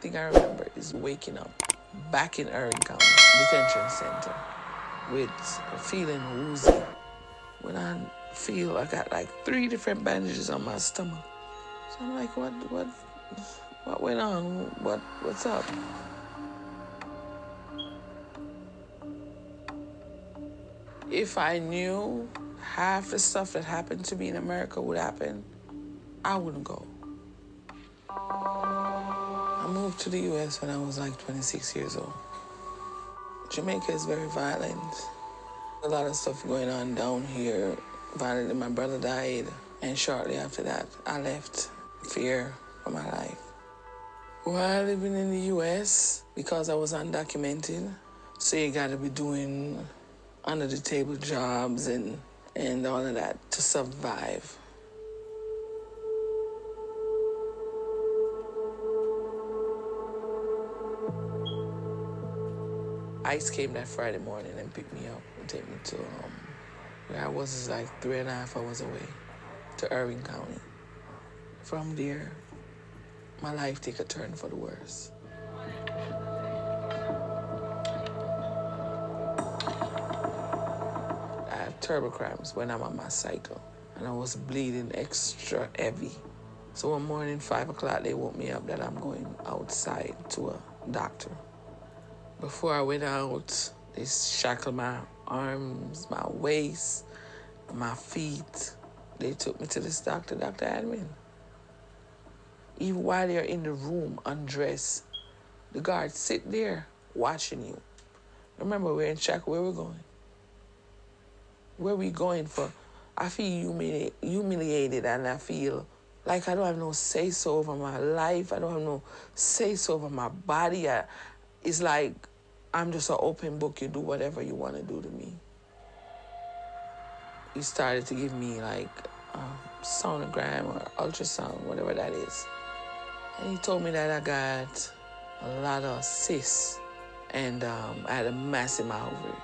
thing I remember is waking up back in Irving County Detention Center with feeling woozy. When I feel I got like 3 different bandages on my stomach. So I'm like, what went on? What's up? If I knew half the stuff that happened to me in America would happen, I wouldn't go. I moved to the U.S. when I was like 26 years old. Jamaica is very violent. A lot of stuff going on down here. Violently, my brother died, and shortly after that, I left. Fear for my life. While living in the U.S., because I was undocumented, so you gotta be doing under-the-table jobs and all of that to survive. ICE came that Friday morning and picked me up and take me to where I was is like 3.5 hours away, to Irving County. From there, my life took a turn for the worse. I have terrible cramps when I'm on my cycle, and I was bleeding extra heavy. So one morning, 5 o'clock, they woke me up that I'm going outside to a doctor. Before I went out, they shackled my arms, my waist, my feet. They took me to this doctor, Dr. Admin. Even while they're in the room, undressed, the guards sit there watching you. Remember, we're in shackle. Where we going? Where we going for? I feel humiliated, and I feel like I don't have no say-so over my life. I don't have no say-so over my body. It's like I'm just an open book. You do whatever you want to do to me. He started to give me like sonogram or ultrasound, whatever that is. And he told me that I got a lot of cysts and I had a massive ovary.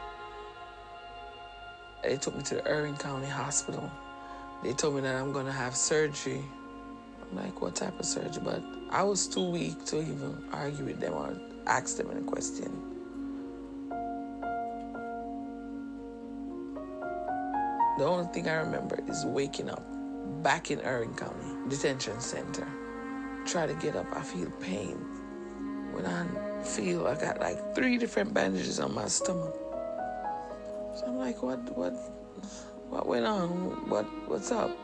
They took me to the Irving County Hospital. They told me that I'm gonna have surgery. I'm like, what type of surgery? But I was too weak to even argue with them or ask them any question. The only thing I remember is waking up back in Irving County Detention Center. Try to get up, I feel pain. When I feel I got like 3 different bandages on my stomach. So I'm like, what went on? What's up?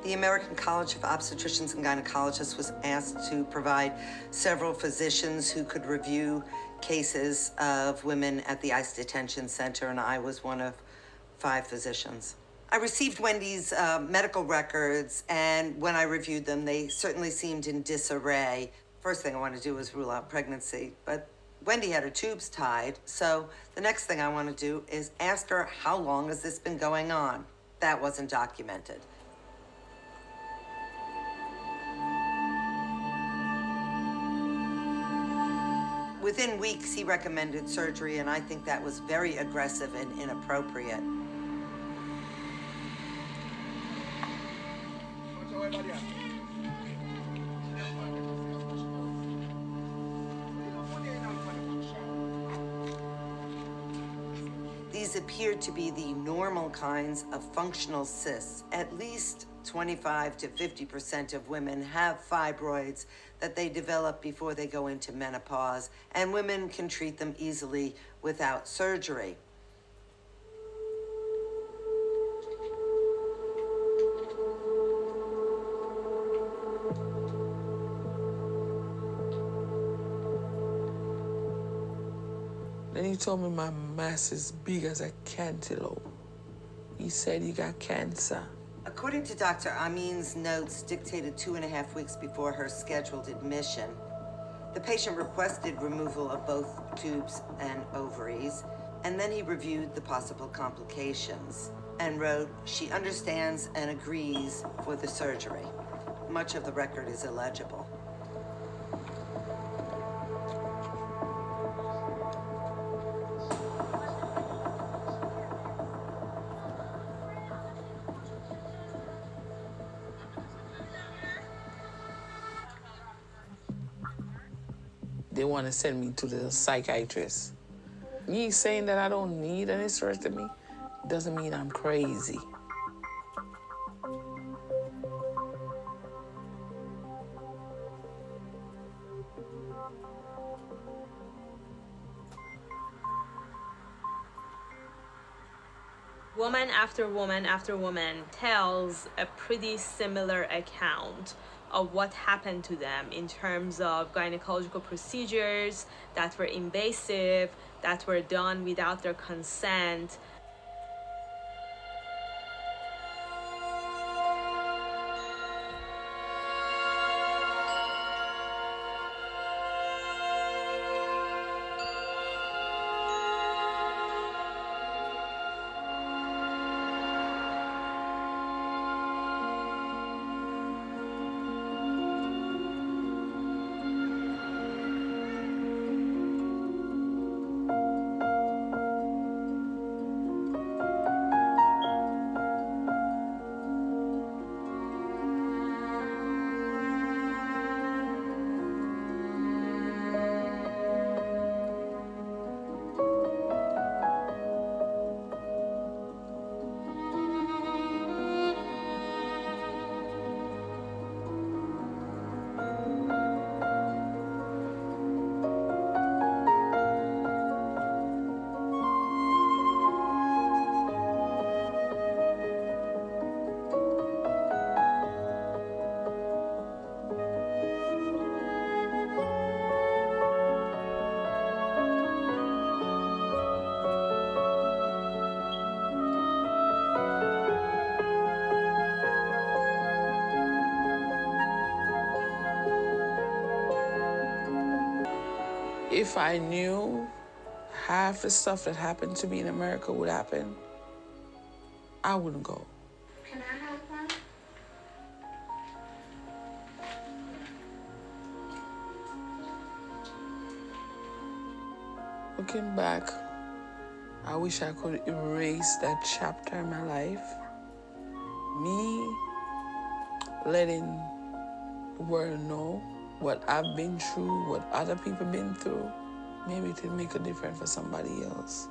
The American College of Obstetricians and Gynecologists was asked to provide several physicians who could review cases of women at the ICE detention center, and I was one of 5 physicians. I received Wendy's medical records, and when I reviewed them, they certainly seemed in disarray. First thing I wanted to do was rule out pregnancy, but Wendy had her tubes tied, so the next thing I want to do is ask her, how long has this been going on? That wasn't documented. Within weeks, he recommended surgery, and I think that was very aggressive and inappropriate. These appeared to be the normal kinds of functional cysts. At least 25 to 50% of women have fibroids that they develop before they go into menopause, and women can treat them easily without surgery. Then he told me my mass is big as a cantelope. He said he got cancer. According to Dr. Amin's notes dictated 2.5 weeks before her scheduled admission, the patient requested removal of both tubes and ovaries, and then he reviewed the possible complications and wrote, "She understands and agrees for the surgery." Much of the record is illegible. They want to send me to the psychiatrist. Me saying that I don't need an hysterectomy doesn't mean I'm crazy. Woman after woman after woman tells a pretty similar account of what happened to them in terms of gynecological procedures that were invasive, that were done without their consent. If I knew half the stuff that happened to me in America would happen, I wouldn't go. Can I have one? Looking back, I wish I could erase that chapter in my life. Me letting the world know what I've been through, what other people been through, maybe it will make a difference for somebody else.